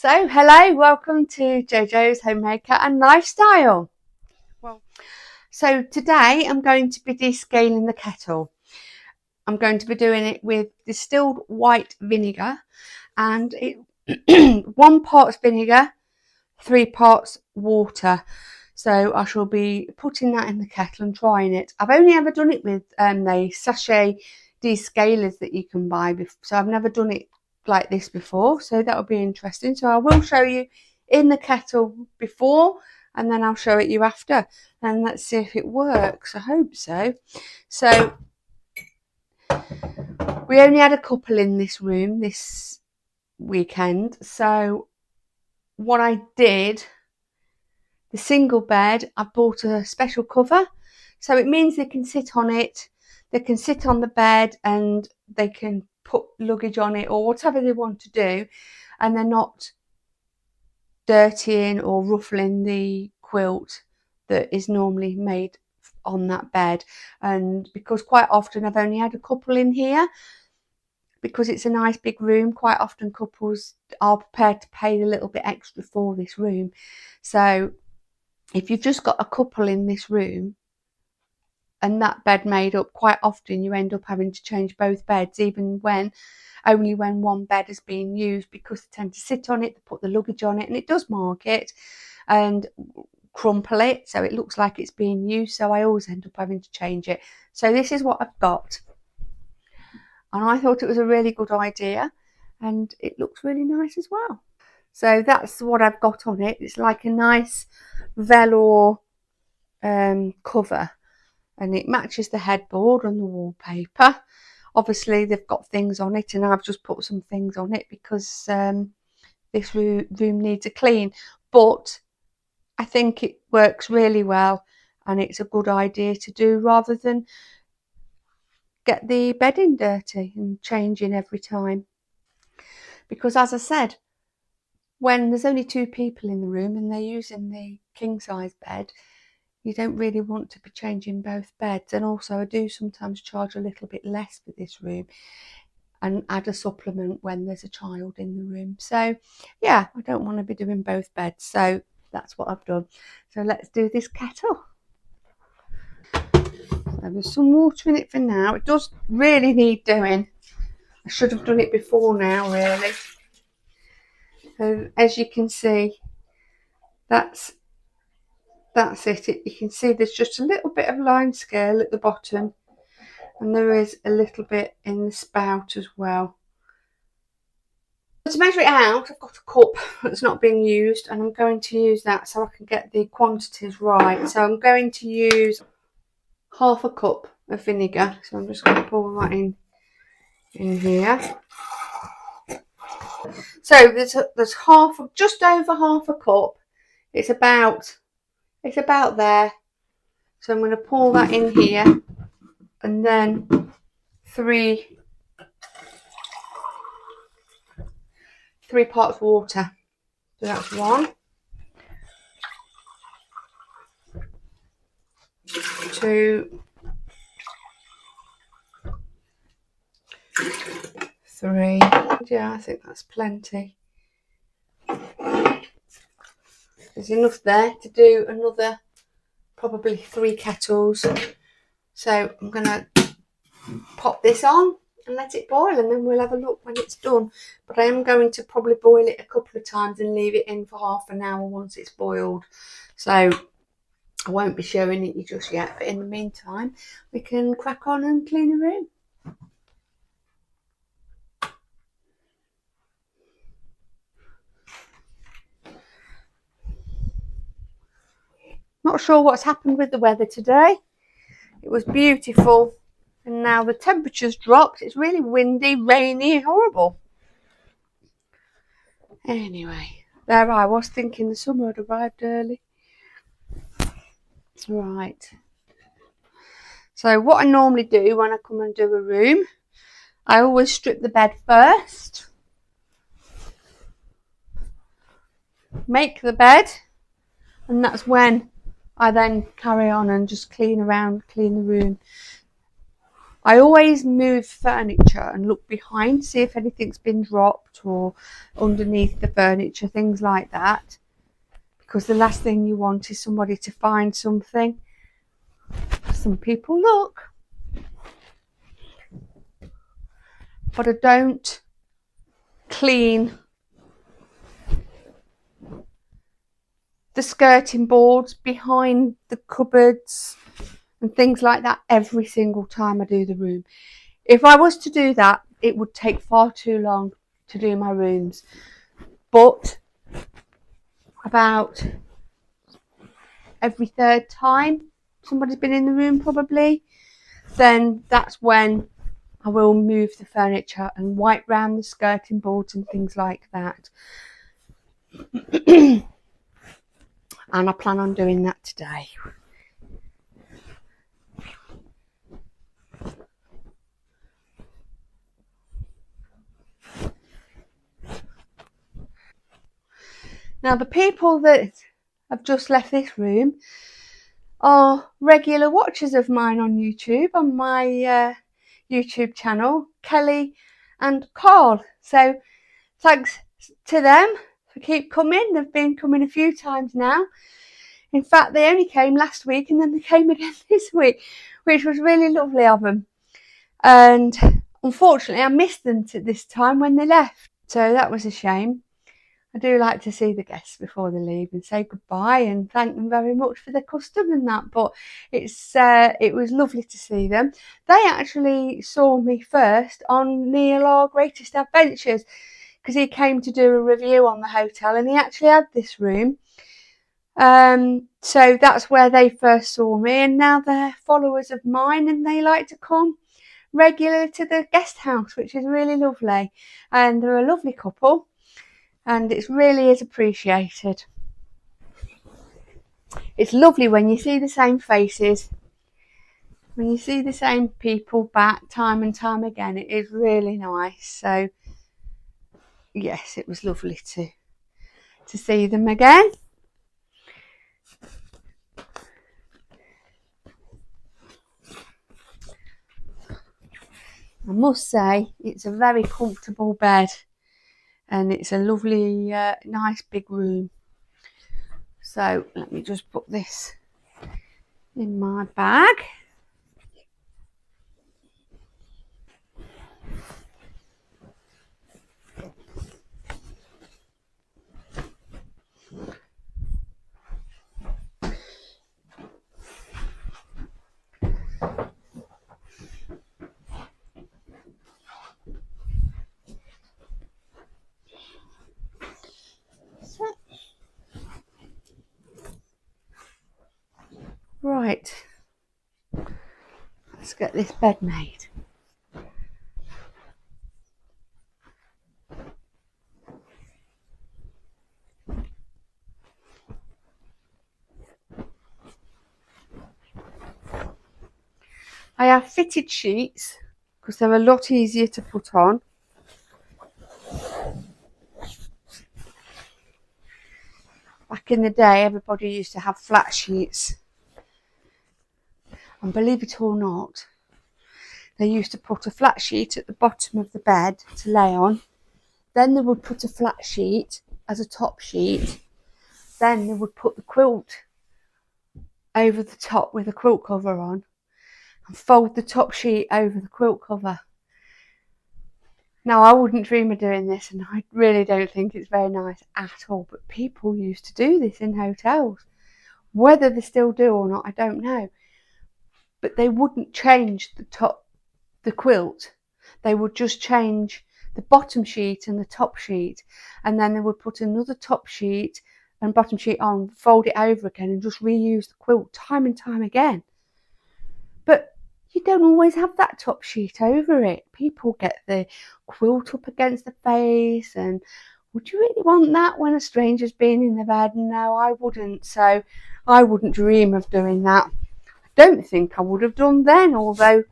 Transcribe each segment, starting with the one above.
So, hello, welcome to JoJo's Homemaker and Lifestyle. So today I'm going to be descaling the kettle. I'm going to be doing it with distilled white vinegar, and 1 part vinegar, 3 parts water. So I shall be putting that in the kettle and trying it. I've only ever done it with the sachet descalers that you can buy, so I've never done it like this before, so that will be interesting. So I will show you in the kettle before, and then I'll show it you after, and let's see if it works. I hope so. So we only had a couple in this room this weekend, so what I did, the single bed, I bought a special cover, so it means they can sit on it, they can sit on the bed, and they can put luggage on it or whatever they want to do, and they're not dirtying or ruffling the quilt that is normally made on that bed. And because quite often I've only had a couple in here, because it's a nice big room, quite often couples are prepared to pay a little bit extra for this room. So if you've just got a couple in this room and that bed made up, quite often you end up having to change both beds, even when only when one bed is being used, because they tend to sit on it, they put the luggage on it, and it does mark it and crumple it so it looks like it's being used. So I always end up having to change it. So this is what I've got, and I thought it was a really good idea, and it looks really nice as well. So that's what I've got on it. It's like a nice velour cover, and it matches the headboard and the wallpaper. Obviously they've got things on it, and I've just put some things on it because this room needs a clean, but I think it works really well, and it's a good idea to do rather than get the bedding dirty and changing every time. Because as I said, when there's only 2 people in the room and they're using the king size bed, you don't really want to be changing both beds. And also I do sometimes charge a little bit less for this room and add a supplement when there's a child in the room. So yeah, I don't want to be doing both beds, so that's what I've done. So let's do this kettle. So there's some water in it for now. It does really need doing. I should have done it before now, really. So as you can see, that's it. You can see there's just a little bit of line scale at the bottom, and there is a little bit in the spout as well. To measure it out, I've got a cup that's not being used, and I'm going to use that so I can get the quantities right. So I'm going to use 1/2 cup of vinegar. So I'm just going to pour that in here. So there's just over 1/2 cup. It's about there. So I'm going to pour that in here, and then 3 parts water. So that's 1, 2, 3. Yeah, I think that's plenty. There's enough there to do another probably 3 kettles. So I'm going to pop this on and let it boil, and then we'll have a look when it's done. But I am going to probably boil it a couple of times and leave it in for half an hour once it's boiled. So I won't be showing it you just yet, but in the meantime we can crack on and clean the room. Not sure what's happened with the weather today. It was beautiful, and now the temperature's dropped. It's really windy, rainy, horrible. Anyway, there I was thinking the summer had arrived early. Right. So what I normally do when I come and do a room, I always strip the bed first, make the bed, and that's when I then carry on and just clean the room. I always move furniture and look behind, see if anything's been dropped or underneath the furniture, things like that. Because the last thing you want is somebody to find something. Some people look. But I don't clean the skirting boards behind the cupboards and things like that every single time I do the room. If I was to do that, it would take far too long to do my rooms. But about every third time somebody's been in the room probably, then that's when I will move the furniture and wipe round the skirting boards and things like that. And I plan on doing that today. Now, the people that have just left this room are regular watchers of mine on YouTube, on my YouTube channel, Kelly and Karl. So thanks to them for keep coming. They've been coming a few times now. In fact, they only came last week and then they came again this week, which was really lovely of them. And unfortunately, I missed them this time when they left. So that was a shame. I do like to see the guests before they leave and say goodbye and thank them very much for their custom and that. But it was lovely to see them. They actually saw me first on Neil Our Greatest Adventures because he came to do a review on the hotel and he actually had this room. So that's where they first saw me, and now they're followers of mine and they like to come regularly to the guest house, which is really lovely. And they're a lovely couple. And it really is appreciated. It's lovely when you see the same faces, when you see the same people back time and time again. It is really nice. So, yes, it was lovely to see them again. I must say, it's a very comfortable bed. And it's a lovely, nice big room. So let me just put this in my bag. Right, let's get this bed made. I have fitted sheets because they're a lot easier to put on. Back in the day, everybody used to have flat sheets. And believe it or not, they used to put a flat sheet at the bottom of the bed to lay on. Then they would put a flat sheet as a top sheet. Then they would put the quilt over the top with a quilt cover on and fold the top sheet over the quilt cover. Now, I wouldn't dream of doing this, and I really don't think it's very nice at all, but people used to do this in hotels. Whether they still do or not, I don't know. But they wouldn't change the quilt. They would just change the bottom sheet and the top sheet, and then they would put another top sheet and bottom sheet on, fold it over again, and just reuse the quilt time and time again. But you don't always have that top sheet over it. People get the quilt up against the face, and would you really want that when a stranger's been in the bed? No, I wouldn't. So I wouldn't dream of doing that. I don't think I would have done then, although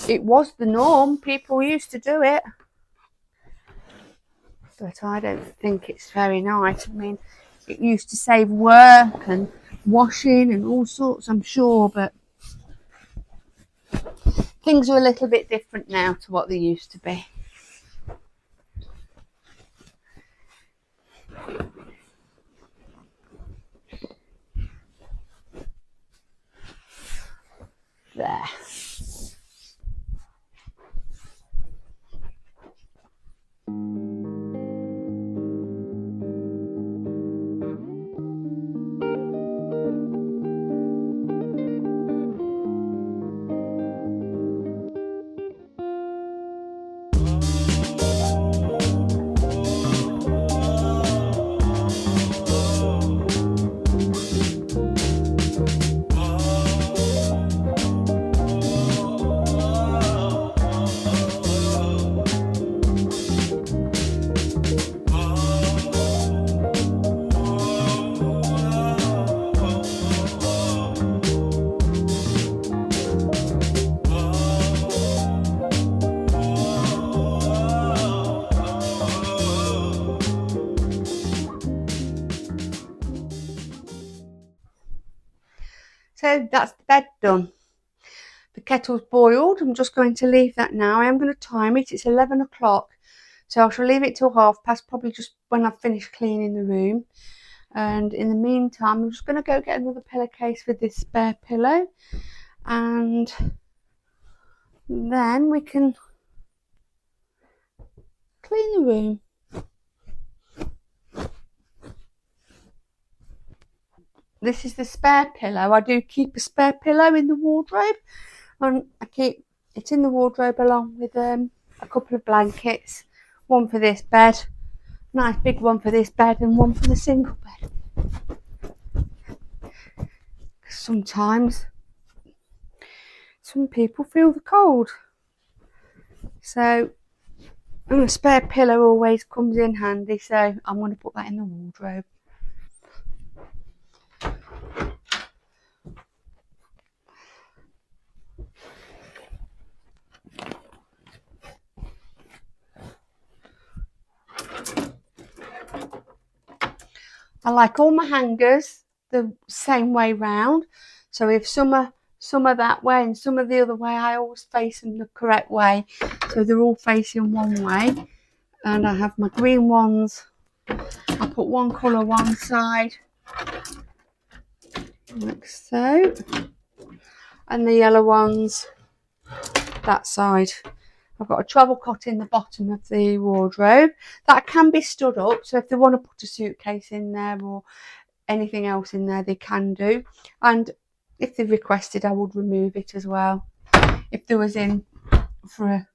it was the norm. People used to do it. But I don't think it's very nice. I mean, it used to save work and washing and all sorts, I'm sure, but things are a little bit different now to what they used to be. There. So that's the bed done. The kettle's boiled. I'm just going to leave that now. I am going to time it. It's 11 o'clock. So I shall leave it till past, probably just when I've finished cleaning the room. And in the meantime, I'm just going to go get another pillowcase with this spare pillow. And then we can clean the room. This is the spare pillow. I do keep a spare pillow in the wardrobe, and I keep it in the wardrobe along with a couple of blankets. One for this bed, nice big one for this bed, and one for the single bed. Sometimes some people feel the cold, so a spare pillow always comes in handy, so I'm going to put that in the wardrobe. I like all my hangers the same way round, so if some are that way and some are the other way, I always face them the correct way, so they're all facing one way. And I have my green ones, I put one colour one side like so, and the yellow ones that side. I've got a travel cot in the bottom of the wardrobe that can be stood up, so if they want to put a suitcase in there or anything else in there, they can do. And if they requested, I would remove it as well. If they was in for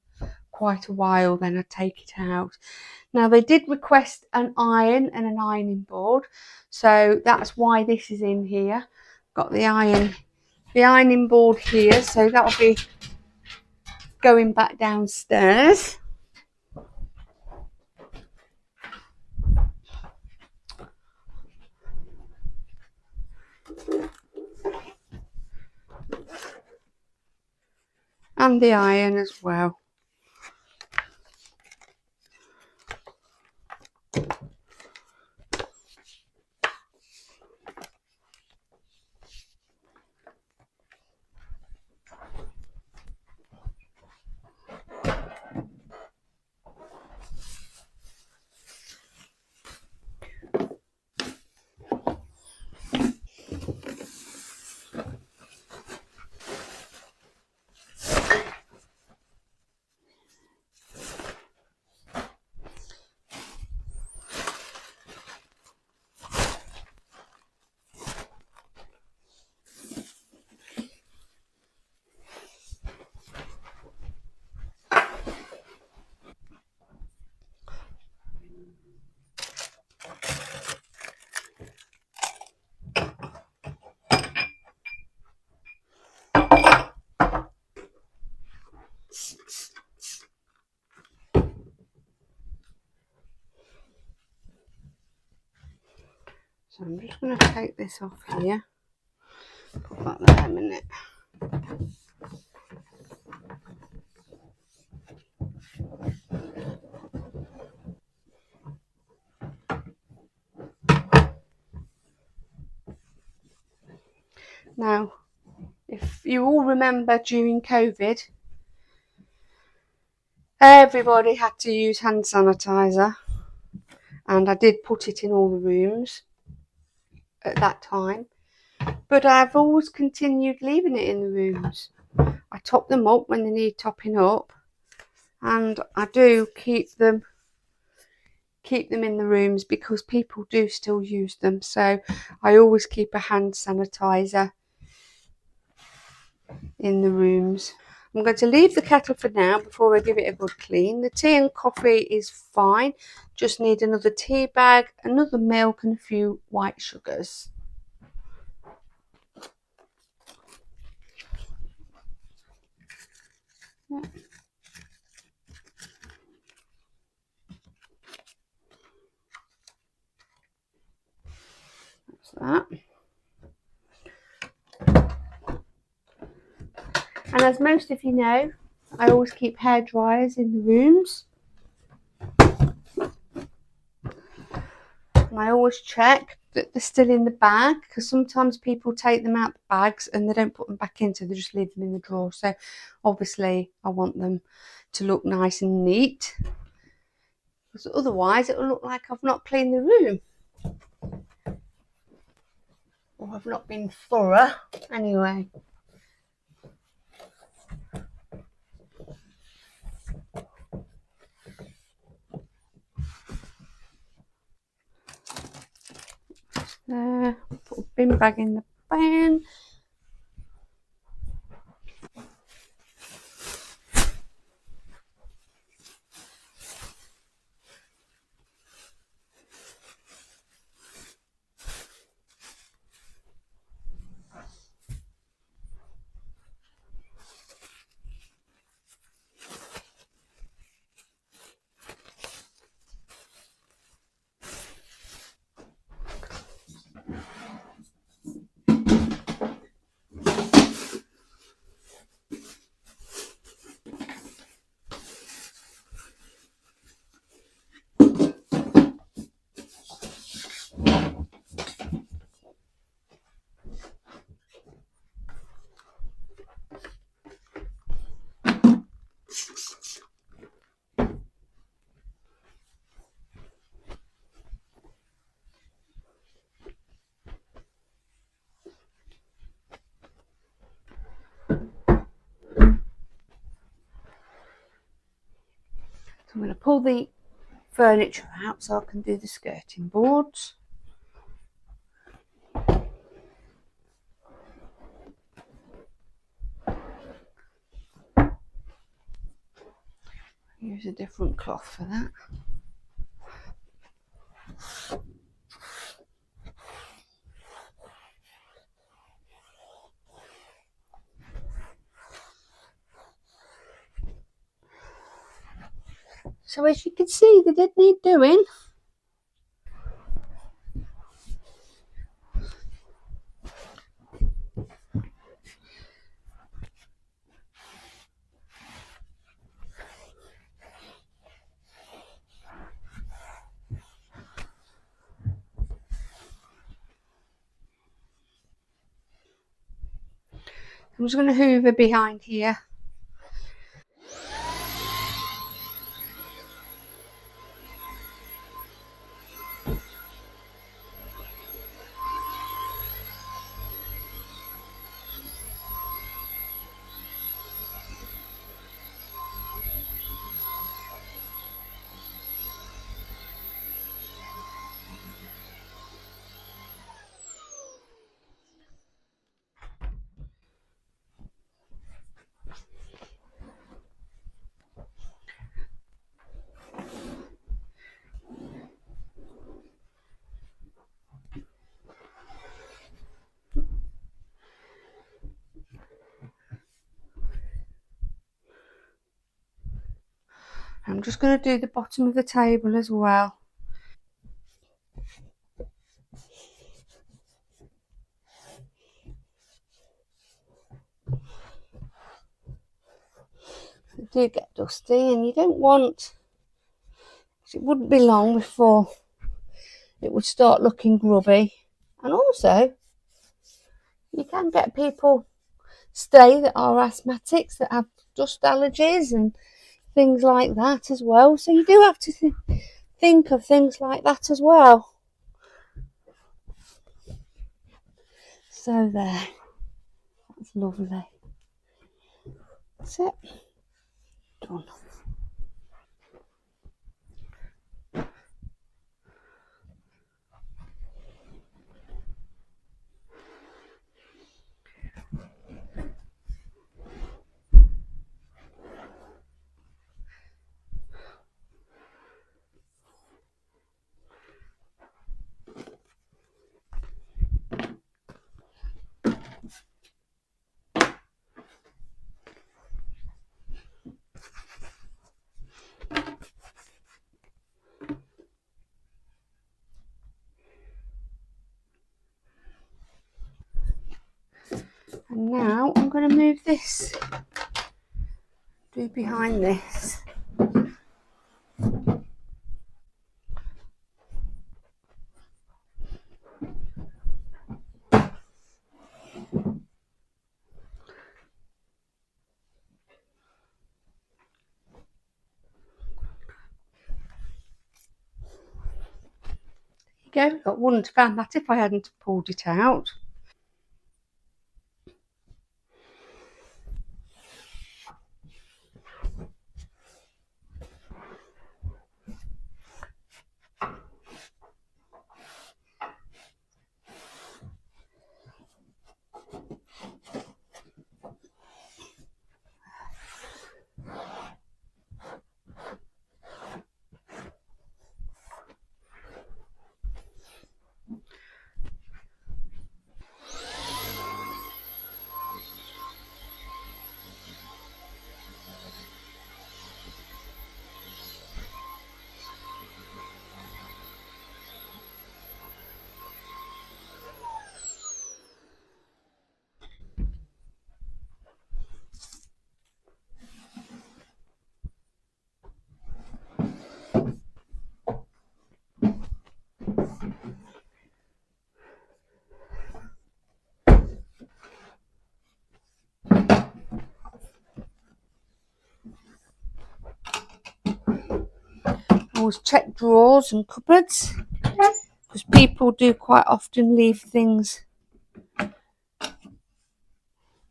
quite a while, then I'd take it out. Now they did request an iron and an ironing board, so that's why this is in here. Got the ironing board here, so that'll be going back downstairs. And the iron as well. So I'm just going to take this off here, put that there a minute. Now, if you all remember during COVID, Everybody had to use hand sanitizer, and I did put it in all the rooms at that time, but I've always continued leaving it in the rooms. I top them up when they need topping up, and I do keep them in the rooms because people do still use them. So I always keep a hand sanitizer in the rooms. I'm going to leave the kettle for now before I give it a good clean. The tea and coffee is fine, just need another tea bag, another milk and a few white sugars. Yeah. That's that. And as most of you know, I always keep hair dryers in the rooms. And I always check that they're still in the bag, because sometimes people take them out the bags and they don't put them back in, so they just leave them in the drawer. So obviously I want them to look nice and neat, because otherwise it will look like I've not cleaned the room, or I've not been thorough. Anyway, there, put a bin bag in the bin. So I'm going to pull the furniture out so I can do the skirting boards. Use a different cloth for that. So as you can see, they did need doing. I'm just going to hoover behind here. I'm just going to do the bottom of the table as well. They do get dusty, and you don't want, it wouldn't be long before it would start looking grubby. And also, you can get people stay that are asthmatics, that have dust allergies, and things like that as well. So you do have to think of things like that as well. So there, that's lovely. That's it, done. And now I'm going to move this, do behind this. There you go, I wouldn't have found that if I hadn't pulled it out. I always check drawers and cupboards, because people do quite often leave things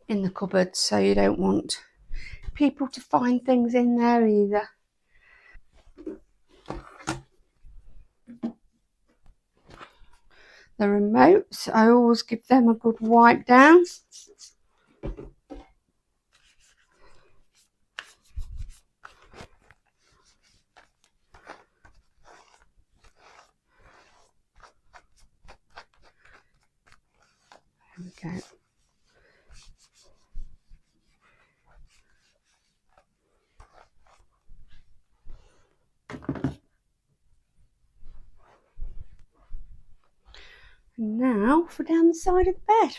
in the cupboards, so you don't want people to find things in there either. The remotes, I always give them a good wipe down. There we go. And now for down the side of the bed.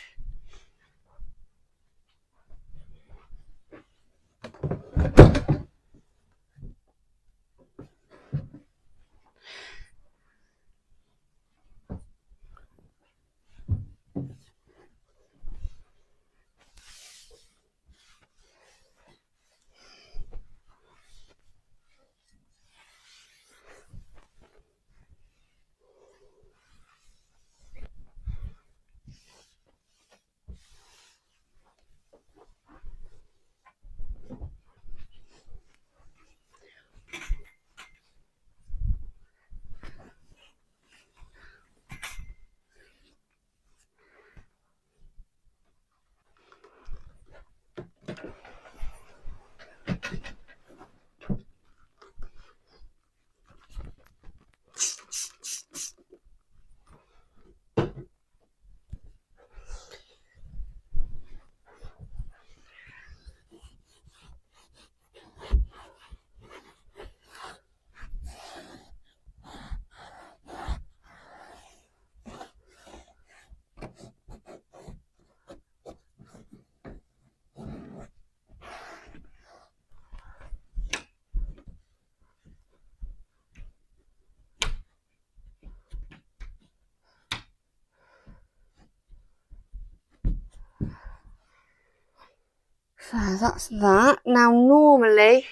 So that's that. Now normally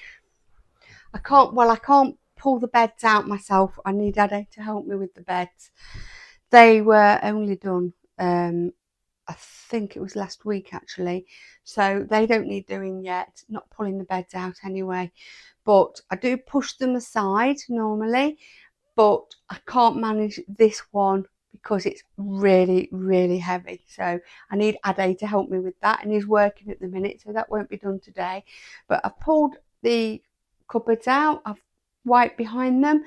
I can't pull the beds out myself. I need Daddy to help me with the beds. They were only done, I think it was last week actually, so they don't need doing yet, not pulling the beds out anyway. But I do push them aside normally, but I can't manage this one because it's really, really heavy. So I need Ade to help me with that, and he's working at the minute, so that won't be done today. But I've pulled the cupboards out, I've wiped behind them,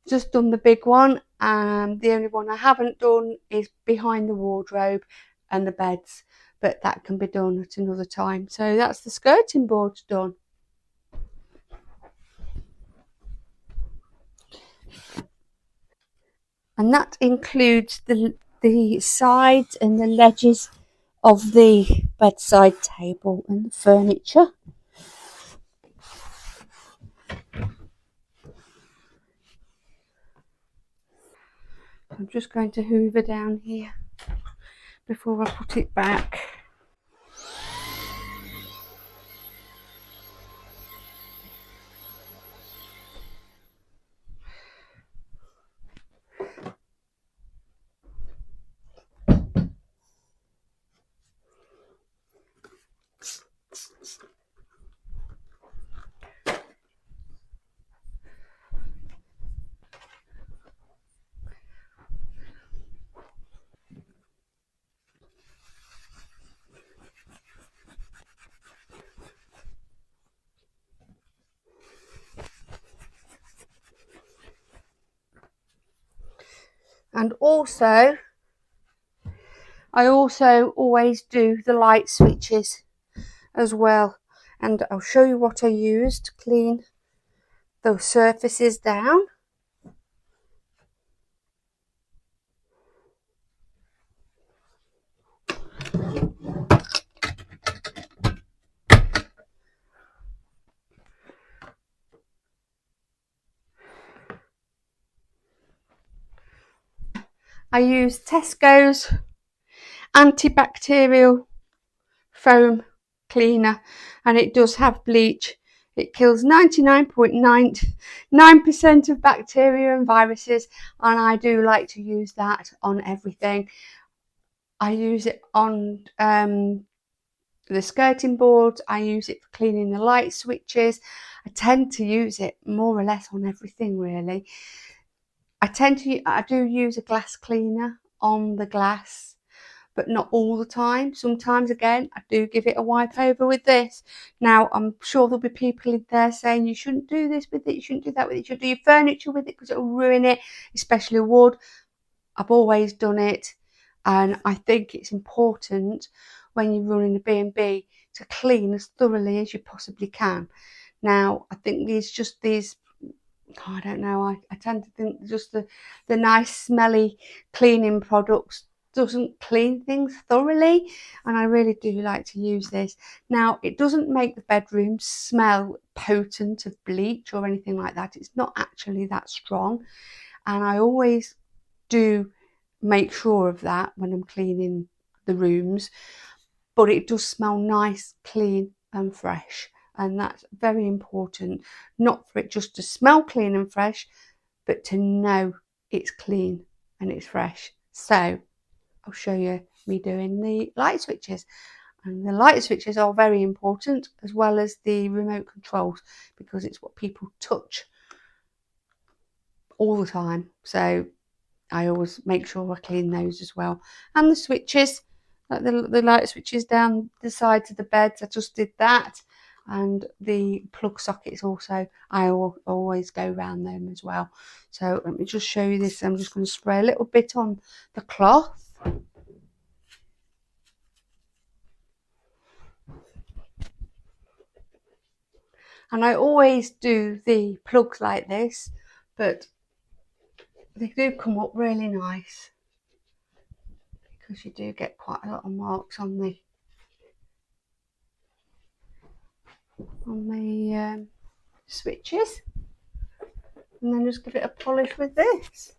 just done the big one, and the only one I haven't done is behind the wardrobe and the beds, but that can be done at another time. So that's the skirting boards done. And that includes the sides and the ledges of the bedside table and the furniture. I'm just going to hoover down here before I put it back. And also, I also always do the light switches as well. And I'll show you what I use to clean those surfaces down. I use Tesco's antibacterial foam cleaner, and it does have bleach. It kills 99.99% of bacteria and viruses, and I do like to use that on everything. I use it on the skirting boards, I use it for cleaning the light switches. I tend to use it more or less on everything really. I do use a glass cleaner on the glass, but not all the time. Sometimes, again, I do give it a wipe over with this. Now, I'm sure there'll be people in there saying you shouldn't do this with it, you shouldn't do that with it, you should do your furniture with it because it'll ruin it, especially wood. I've always done it, and I think it's important when you're running a B&B to clean as thoroughly as you possibly can. Now, I think these I don't know, I tend to think just the nice smelly cleaning products doesn't clean things thoroughly, and I really do like to use this. Now, it doesn't make the bedroom smell potent of bleach or anything like that. It's not actually that strong, and I always do make sure of that when I'm cleaning the rooms, but it does smell nice, clean and fresh, and that's very important, not for it just to smell clean and fresh, but to know it's clean and it's fresh. So I'll show you me doing the light switches, and the light switches are very important as well as the remote controls because it's what people touch all the time. So I always make sure I clean those as well. And the switches, like the light switches down the sides of the beds, I just did that. And the plug sockets also, I always go around them as well. So let me just show you this. I'm just going to spray a little bit on the cloth. And I always do the plugs like this, but they do come up really nice because you do get quite a lot of marks on the switches. And then just give it a polish with this.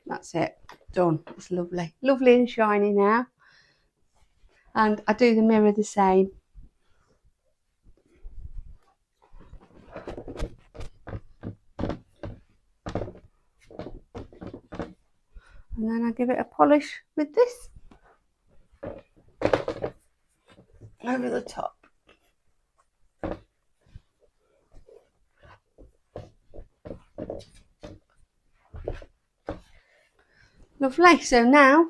That's it, done. It's lovely, lovely and shiny now. And I do the mirror the same. And then I give it a polish with this over the top. Lovely. So now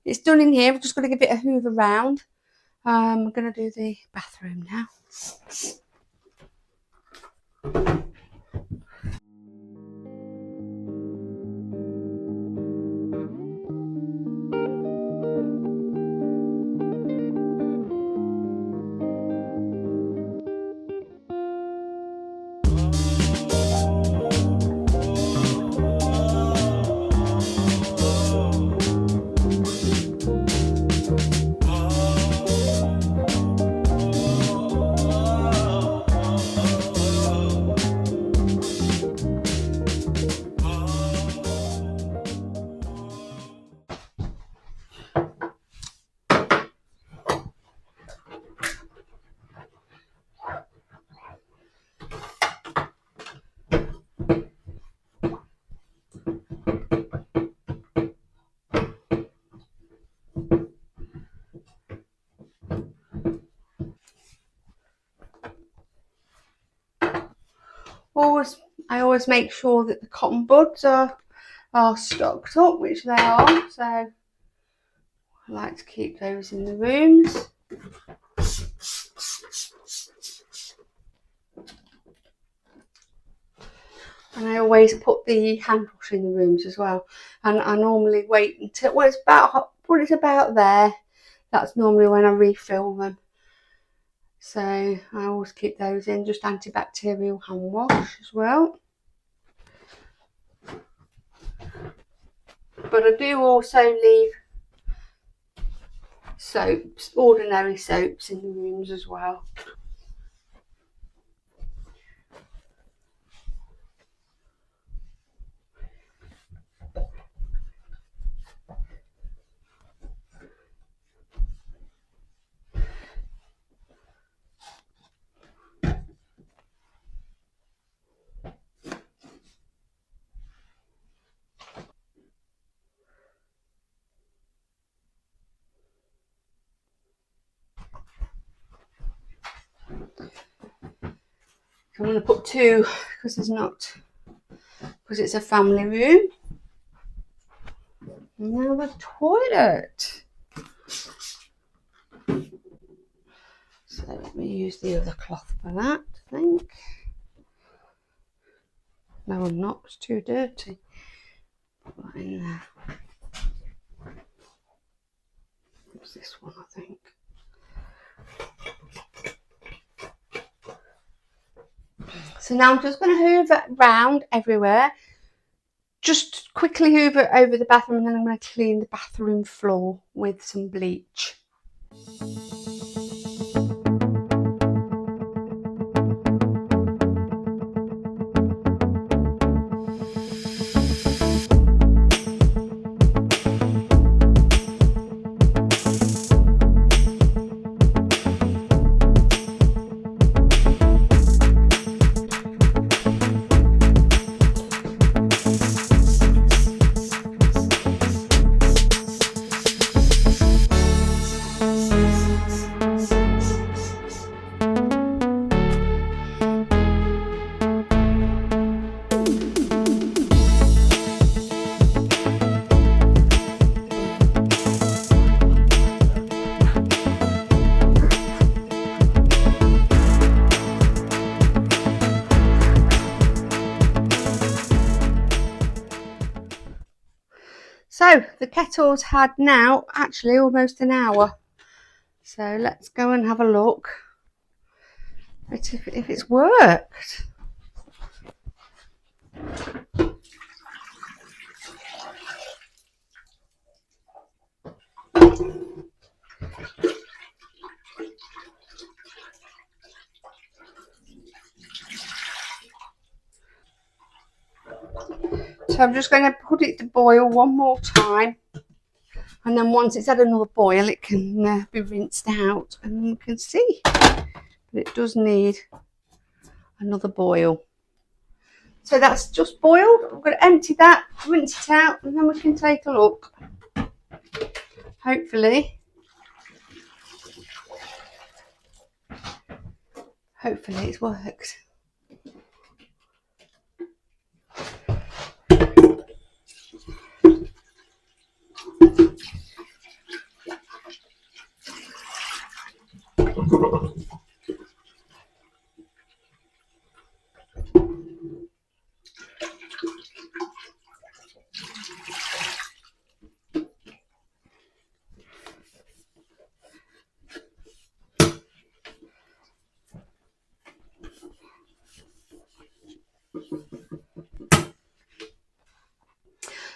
it's done in here. We're just going to give it a hoover round. I'm going to do the bathroom now. I always make sure that the cotton buds are stocked up, which they are, so I like to keep those in the rooms. And I always put the hand wash in the rooms as well, and I normally wait until when it's about there. That's normally when I refill them. So I always keep those in, just antibacterial hand wash as well. But I do also leave soaps, ordinary soaps in the rooms as well. I'm going to put two because it's a family room. And now the toilet. So let me use the other cloth for that, I think. No, I'm not, it's too dirty. Put that in there. What's this one, I think? So now I'm just going to hoover round everywhere. Just quickly hoover over the bathroom, and then I'm going to clean the bathroom floor with some bleach. So the kettle's had now actually almost an hour. So let's go and have a look at if it's worked. So I'm just going to put it to boil one more time, and then once it's had another boil it can be rinsed out, and you can see, but it does need another boil. So that's just boiled. I'm going to empty that, rinse it out, and then we can take a look. Hopefully it's worked.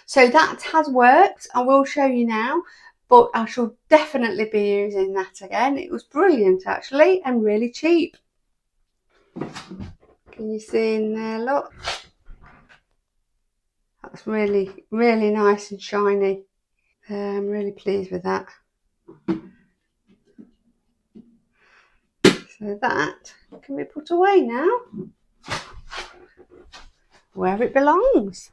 So that has worked. I will show you now, but I shall definitely be using that again. It was brilliant actually, and really cheap. Can you see in there, look? That's really, really nice and shiny. I'm really pleased with that. So that can be put away now, where it belongs.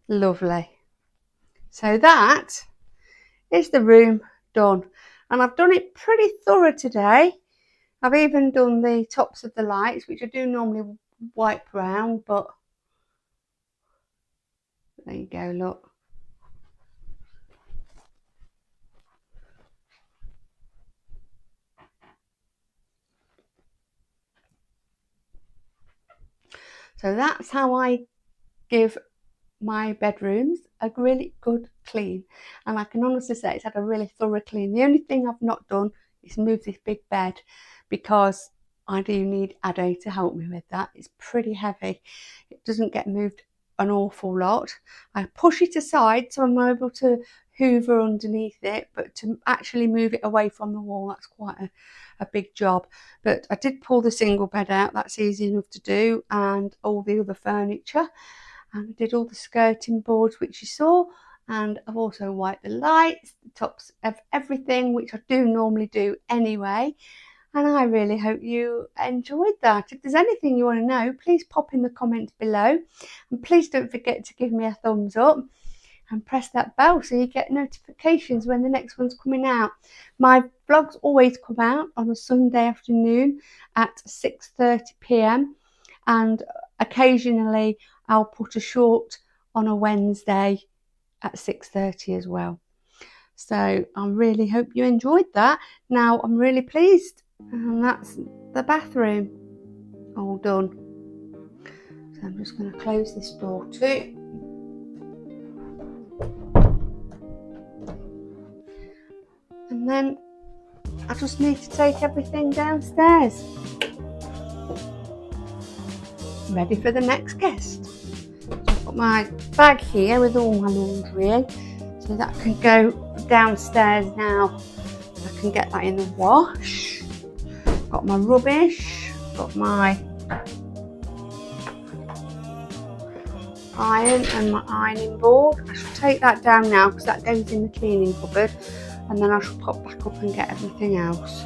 Lovely. So that is the room done, and I've done it pretty thorough today. I've even done the tops of the lights, which I do normally wipe round, but there you go, look. So that's how I give my bedrooms a really good clean, and I can honestly say it's had a really thorough clean. The only thing I've not done is move this big bed, because I do need Ado to help me with that. It's pretty heavy. It doesn't get moved an awful lot. I push it aside so I'm able to hoover underneath it, but to actually move it away from the wall, that's quite a big job. But I did pull the single bed out, that's easy enough to do, and all the other furniture, and I did all the skirting boards which you saw, and I've also wiped the lights, the tops of everything, which I do normally do anyway. And I really hope you enjoyed that. If there's anything you want to know, please pop in the comments below, and please don't forget to give me a thumbs up and press that bell so you get notifications when the next one's coming out. My vlogs always come out on a Sunday afternoon at 6:30 p.m. and occasionally I'll put a short on a Wednesday at 6:30 as well. So I really hope you enjoyed that. Now I'm really pleased, and that's the bathroom all done. So I'm just going to close this door too. And then I just need to take everything downstairs, ready for the next guest. So I've got my bag here with all my laundry in, so that can go downstairs now. I can get that in the wash. Got my rubbish, got my iron and my ironing board. I should take that down now because that goes in the cleaning cupboard, and then I shall pop back up and get everything else.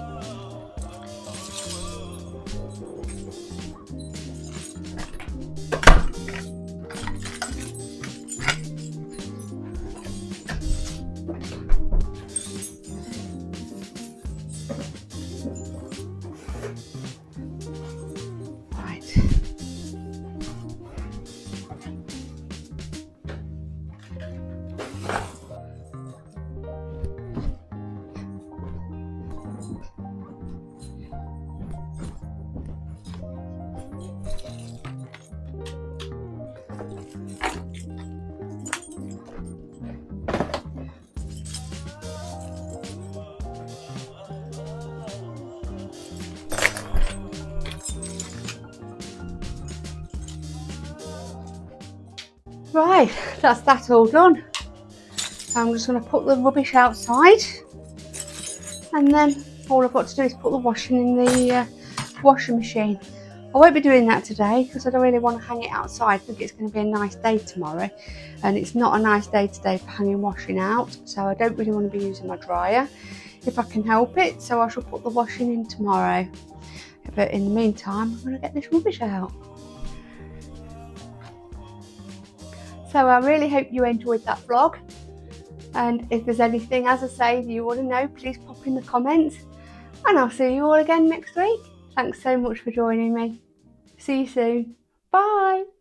Right, that's that all done. So I'm just going to put the rubbish outside, and then all I've got to do is put the washing in the washing machine. I won't be doing that today because I don't really want to hang it outside. I think it's going to be a nice day tomorrow, and it's not a nice day today for hanging washing out, so I don't really want to be using my dryer. if I can help it, so I shall put the washing in tomorrow. But in the meantime, I'm going to get this rubbish out. So I really hope you enjoyed that vlog, and if there's anything, as I say, you want to know, please pop in the comments, and I'll see you all again next week. Thanks so much for joining me. See you soon. Bye.